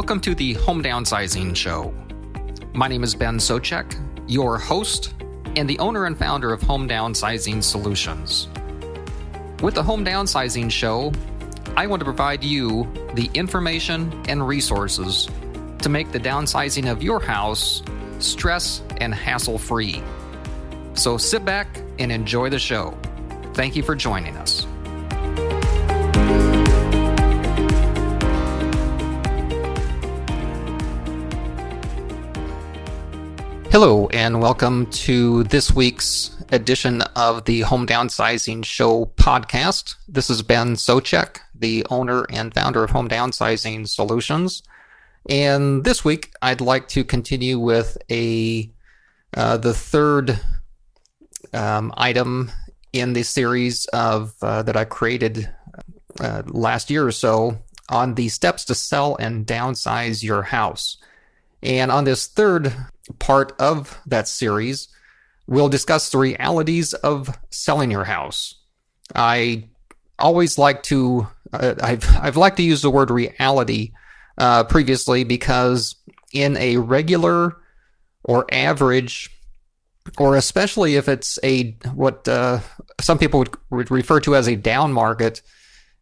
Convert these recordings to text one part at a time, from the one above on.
Welcome to the Home Downsizing Show. My name is Ben Souchek, your host and the owner and founder of Home Downsizing Solutions. With the Home Downsizing Show, I want to provide you the information and resources to make the downsizing of your house stress and hassle-free. So sit back and enjoy the show. Thank you for joining us. Hello, and welcome to this week's edition of the Home Downsizing Show podcast. This is Ben Souchek, the owner and founder of Home Downsizing Solutions. And this week, I'd like to continue with the third item in the series of that I created last year or so on the steps to sell and downsize your house. And on this third part of that series, we'll discuss the realities of selling your house. I always like to, I've liked to use the word reality previously because in a regular or average, or especially if it's what some people would refer to as a down market,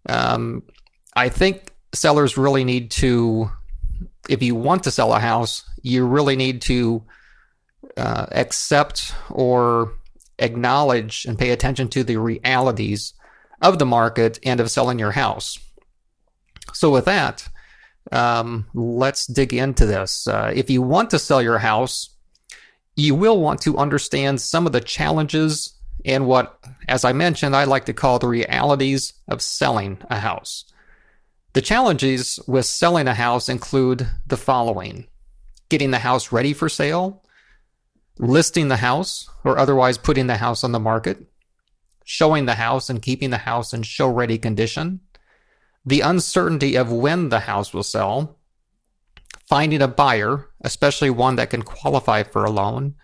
I think sellers really need to, if you want to sell a house, you really need to accept or acknowledge and pay attention to the realities of the market and of selling your house. So with that, let's dig into this. If you want to sell your house, you will want to understand some of the challenges and what, as I mentioned, I like to call the realities of selling a house. The challenges with selling a house include the following: getting the house ready for sale, listing the house or otherwise putting the house on the market, showing the house and keeping the house in show-ready condition, the uncertainty of when the house will sell, finding a buyer, especially one that can qualify for a loan,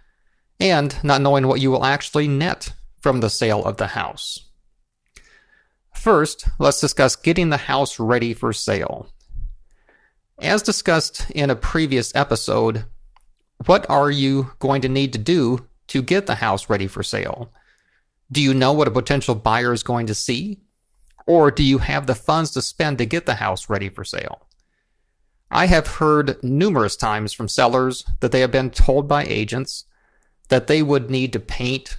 and not knowing what you will actually net from the sale of the house. First, let's discuss getting the house ready for sale. As discussed in a previous episode, what are you going to need to do to get the house ready for sale? Do you know what a potential buyer is going to see? Or do you have the funds to spend to get the house ready for sale? I have heard numerous times from sellers that they have been told by agents that they would need to paint,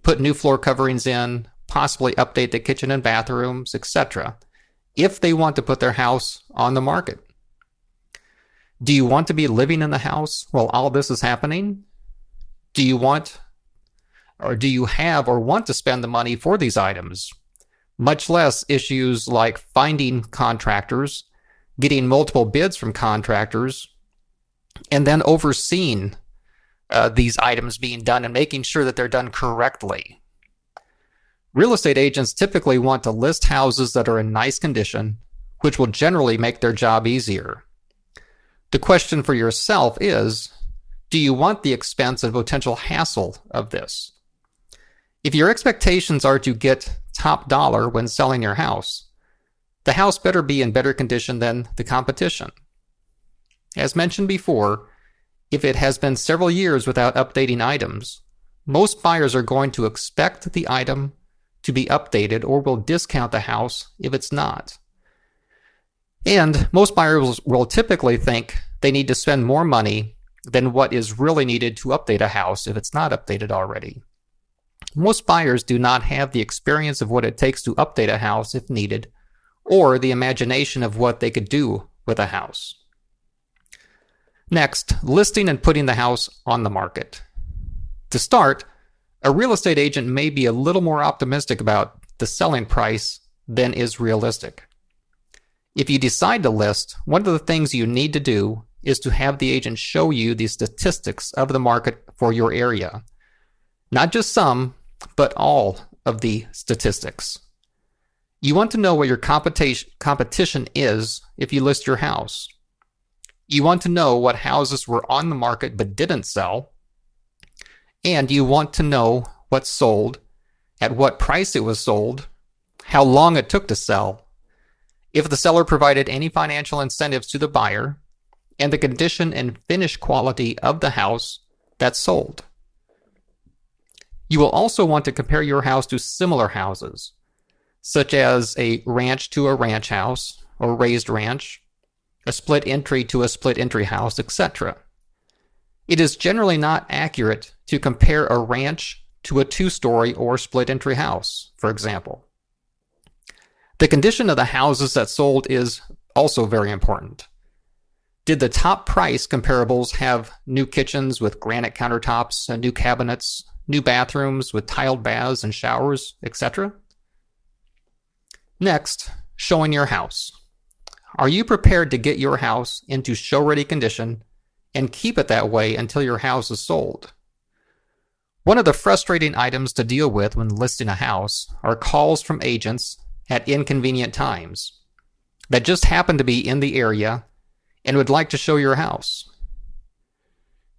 put new floor coverings in, possibly update the kitchen and bathrooms, etc., if they want to put their house on the market. Do you want to be living in the house while all this is happening? Do you have or want to spend the money for these items? Much less issues like finding contractors, getting multiple bids from contractors, and then overseeing these items being done and making sure that they're done correctly. Real estate agents typically want to list houses that are in nice condition, which will generally make their job easier. The question for yourself is, do you want the expense and potential hassle of this? If your expectations are to get top dollar when selling your house, the house better be in better condition than the competition. As mentioned before, if it has been several years without updating items, most buyers are going to expect the item to be updated or will discount the house if it's not. And most buyers will typically think they need to spend more money than what is really needed to update a house if it's not updated already. Most buyers do not have the experience of what it takes to update a house if needed, or the imagination of what they could do with a house. Next, listing and putting the house on the market. To start, a real estate agent may be a little more optimistic about the selling price than is realistic. If you decide to list, one of the things you need to do is to have the agent show you the statistics of the market for your area. Not just some, but all of the statistics. You want to know what your competition is if you list your house. You want to know what houses were on the market but didn't sell. And you want to know what sold, at what price it was sold, how long it took to sell, if the seller provided any financial incentives to the buyer, and the condition and finish quality of the house that's sold. You will also want to compare your house to similar houses, such as a ranch to a ranch house or raised ranch, a split entry to a split entry house, etc. It is generally not accurate to compare a ranch to a two-story or split entry house, for example. The condition of the houses that sold is also very important. Did the top price comparables have new kitchens with granite countertops and new cabinets, new bathrooms with tiled baths and showers, etc.? Next, showing your house. Are you prepared to get your house into show-ready condition and keep it that way until your house is sold? One of the frustrating items to deal with when listing a house are calls from agents at inconvenient times that just happen to be in the area and would like to show your house.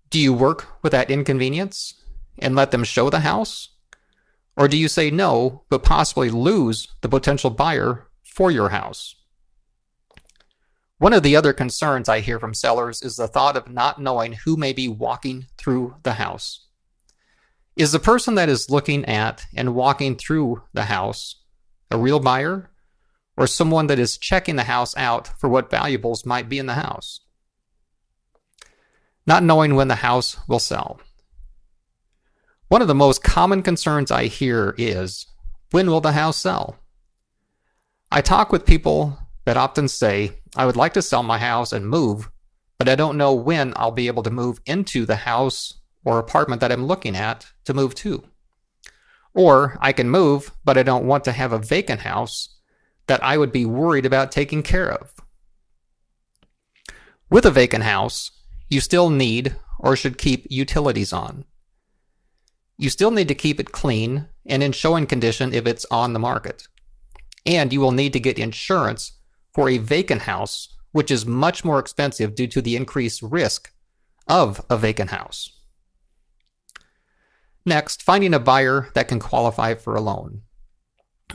Do you work with that inconvenience and let them show the house? Or do you say no, but possibly lose the potential buyer for your house? One of the other concerns I hear from sellers is the thought of not knowing who may be walking through the house. Is the person that is looking at and walking through the house a real buyer, or someone that is checking the house out for what valuables might be in the house? Not knowing when the house will sell. One of the most common concerns I hear is, when will the house sell? I talk with people that often say, I would like to sell my house and move, but I don't know when I'll be able to move into the house or apartment that I'm looking at to move to. Or I can move, but I don't want to have a vacant house that I would be worried about taking care of. With a vacant house, you still need or should keep utilities on. You still need to keep it clean and in showing condition if it's on the market. And you will need to get insurance for a vacant house, which is much more expensive due to the increased risk of a vacant house. Next, finding a buyer that can qualify for a loan.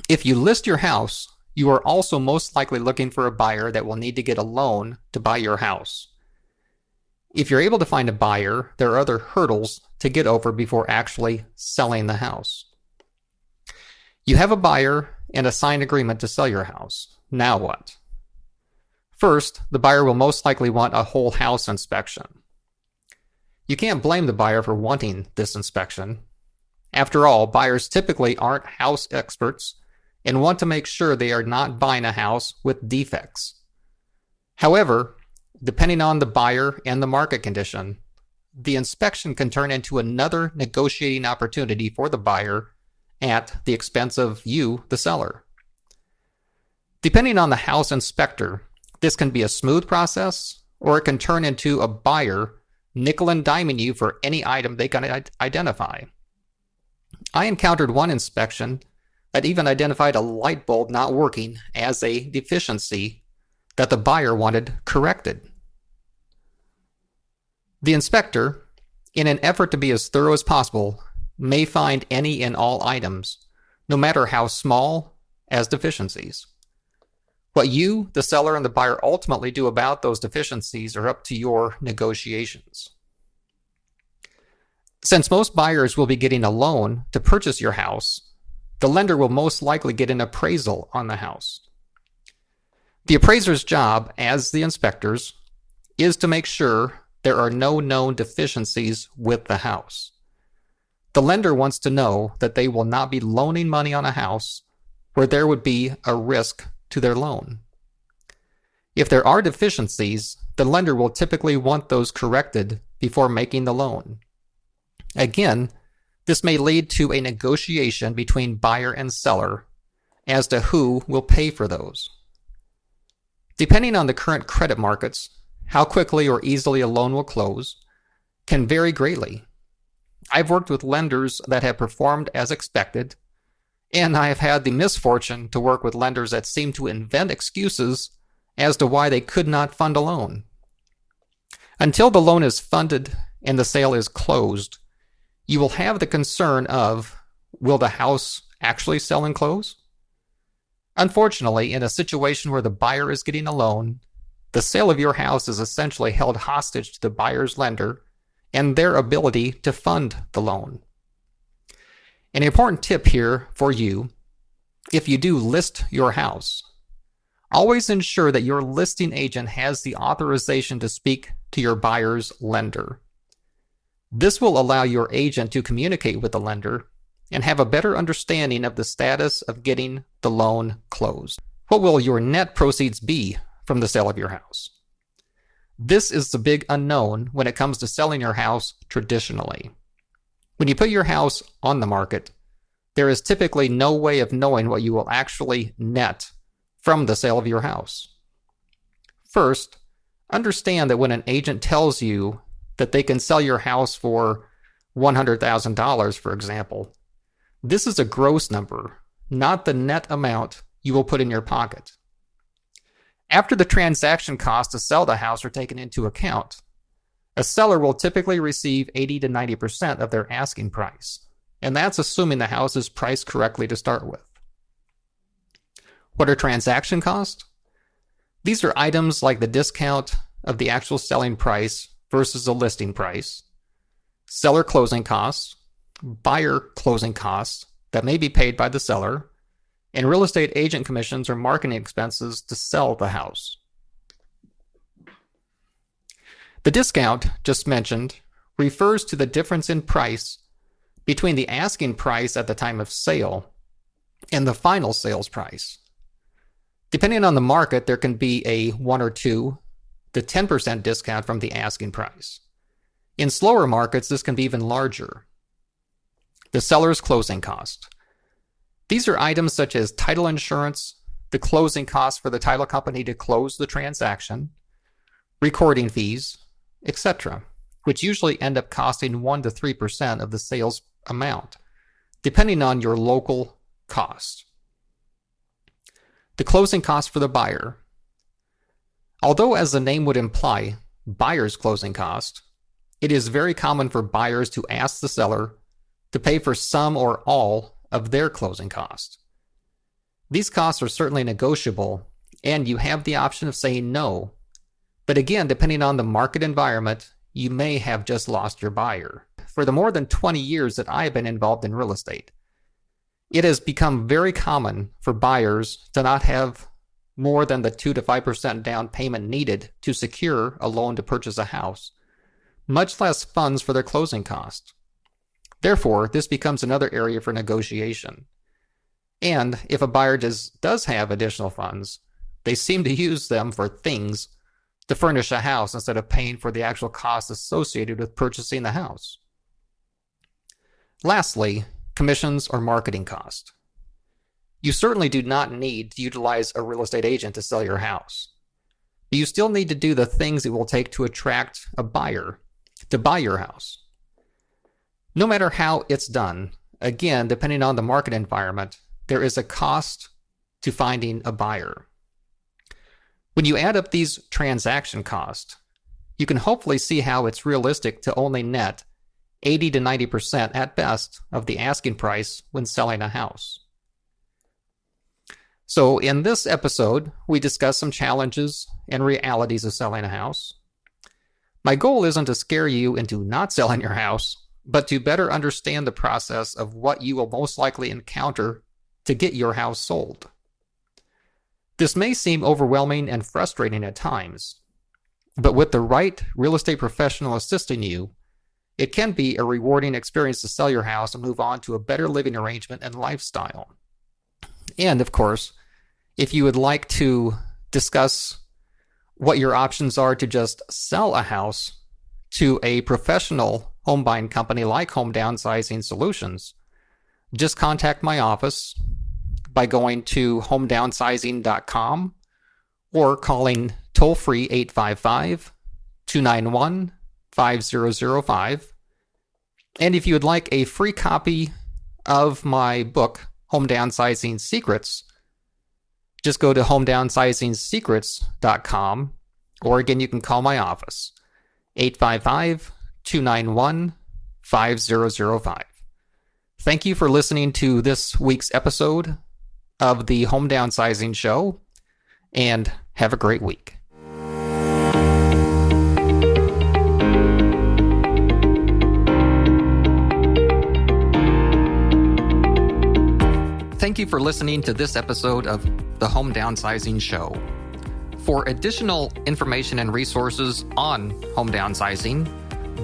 If you list your house, you are also most likely looking for a buyer that will need to get a loan to buy your house. If you're able to find a buyer, there are other hurdles to get over before actually selling the house. You have a buyer and a signed agreement to sell your house. Now what? First, the buyer will most likely want a whole house inspection. You can't blame the buyer for wanting this inspection. After all, buyers typically aren't house experts and want to make sure they are not buying a house with defects. However, depending on the buyer and the market condition, the inspection can turn into another negotiating opportunity for the buyer at the expense of you, the seller. Depending on the house inspector, this can be a smooth process, or it can turn into a buyer nickel and diming you for any item they can identify. I encountered one inspection that even identified a light bulb not working as a deficiency that the buyer wanted corrected. The inspector, in an effort to be as thorough as possible, may find any and all items, no matter how small, as deficiencies. What you, the seller, and the buyer ultimately do about those deficiencies are up to your negotiations. Since most buyers will be getting a loan to purchase your house, the lender will most likely get an appraisal on the house. The appraiser's job, as the inspector's, is to make sure there are no known deficiencies with the house. The lender wants to know that they will not be loaning money on a house where there would be a risk to their loan. If there are deficiencies, the lender will typically want those corrected before making the loan. Again, this may lead to a negotiation between buyer and seller as to who will pay for those. Depending on the current credit markets, how quickly or easily a loan will close can vary greatly. I've worked with lenders that have performed as expected, and I have had the misfortune to work with lenders that seem to invent excuses as to why they could not fund a loan. Until the loan is funded and the sale is closed, you will have the concern of, will the house actually sell and close? Unfortunately, in a situation where the buyer is getting a loan, the sale of your house is essentially held hostage to the buyer's lender and their ability to fund the loan. An important tip here for you, if you do list your house, always ensure that your listing agent has the authorization to speak to your buyer's lender. This will allow your agent to communicate with the lender and have a better understanding of the status of getting the loan closed. What will your net proceeds be from the sale of your house? This is the big unknown when it comes to selling your house traditionally. When you put your house on the market, there is typically no way of knowing what you will actually net from the sale of your house. First, understand that when an agent tells you that they can sell your house for $100,000, for example, this is a gross number, not the net amount you will put in your pocket. After the transaction costs to sell the house are taken into account, a seller will typically receive 80 to 90% of their asking price, and that's assuming the house is priced correctly to start with. What are transaction costs? These are items like the discount of the actual selling price versus the listing price, seller closing costs, buyer closing costs that may be paid by the seller, and real estate agent commissions or marketing expenses to sell the house. The discount just mentioned refers to the difference in price between the asking price at the time of sale and the final sales price. Depending on the market, there can be a 1 or 2 to 10% discount from the asking price. In slower markets, this can be even larger. The seller's closing cost. These are items such as title insurance, the closing costs for the title company to close the transaction, recording fees, etc., which usually end up costing 1 to 3% of the sales amount, depending on your local cost. The closing cost for the buyer. Although, as the name would imply, buyer's closing cost, it is very common for buyers to ask the seller to pay for some or all of their closing costs. These costs are certainly negotiable, and you have the option of saying no. But again, depending on the market environment, you may have just lost your buyer. For the more than 20 years that I have been involved in real estate, it has become very common for buyers to not have more than the 2 to 5% down payment needed to secure a loan to purchase a house, much less funds for their closing costs. Therefore, this becomes another area for negotiation. And if a buyer does have additional funds, they seem to use them for things to furnish a house instead of paying for the actual costs associated with purchasing the house. Lastly, commissions or marketing cost. You certainly do not need to utilize a real estate agent to sell your house, but you still need to do the things it will take to attract a buyer to buy your house. No matter how it's done, again, depending on the market environment, there is a cost to finding a buyer. When you add up these transaction costs, you can hopefully see how it's realistic to only net 80 to 90% at best of the asking price when selling a house. So in this episode, we discuss some challenges and realities of selling a house. My goal isn't to scare you into not selling your house, but to better understand the process of what you will most likely encounter to get your house sold. This may seem overwhelming and frustrating at times, but with the right real estate professional assisting you, it can be a rewarding experience to sell your house and move on to a better living arrangement and lifestyle. And of course, if you would like to discuss what your options are to just sell a house to a professional home buying company like Home Downsizing Solutions, just contact my office by going to homedownsizing.com or calling toll-free 855-291-5005. And if you would like a free copy of my book, Home Downsizing Secrets, just go to homedownsizing-secrets.com, or again, you can call my office, 855-291-5005. Thank you for listening to this week's episode of the Home Downsizing Show, and have a great week. Thank you for listening to this episode of the Home Downsizing Show. For additional information and resources on home downsizing,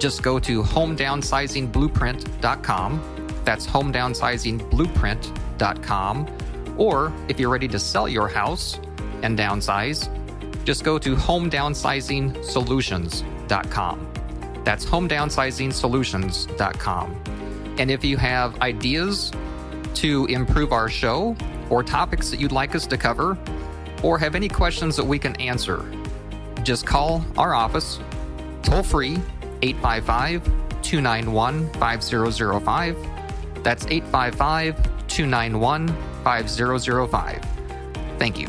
just go to homedownsizingblueprint.com. That's homedownsizingblueprint.com. Or if you're ready to sell your house and downsize, just go to homedownsizingsolutions.com. That's homedownsizingsolutions.com. And if you have ideas to improve our show or topics that you'd like us to cover, or have any questions that we can answer, just call our office toll free 855-291-5005. That's 855-291-5005. Thank you.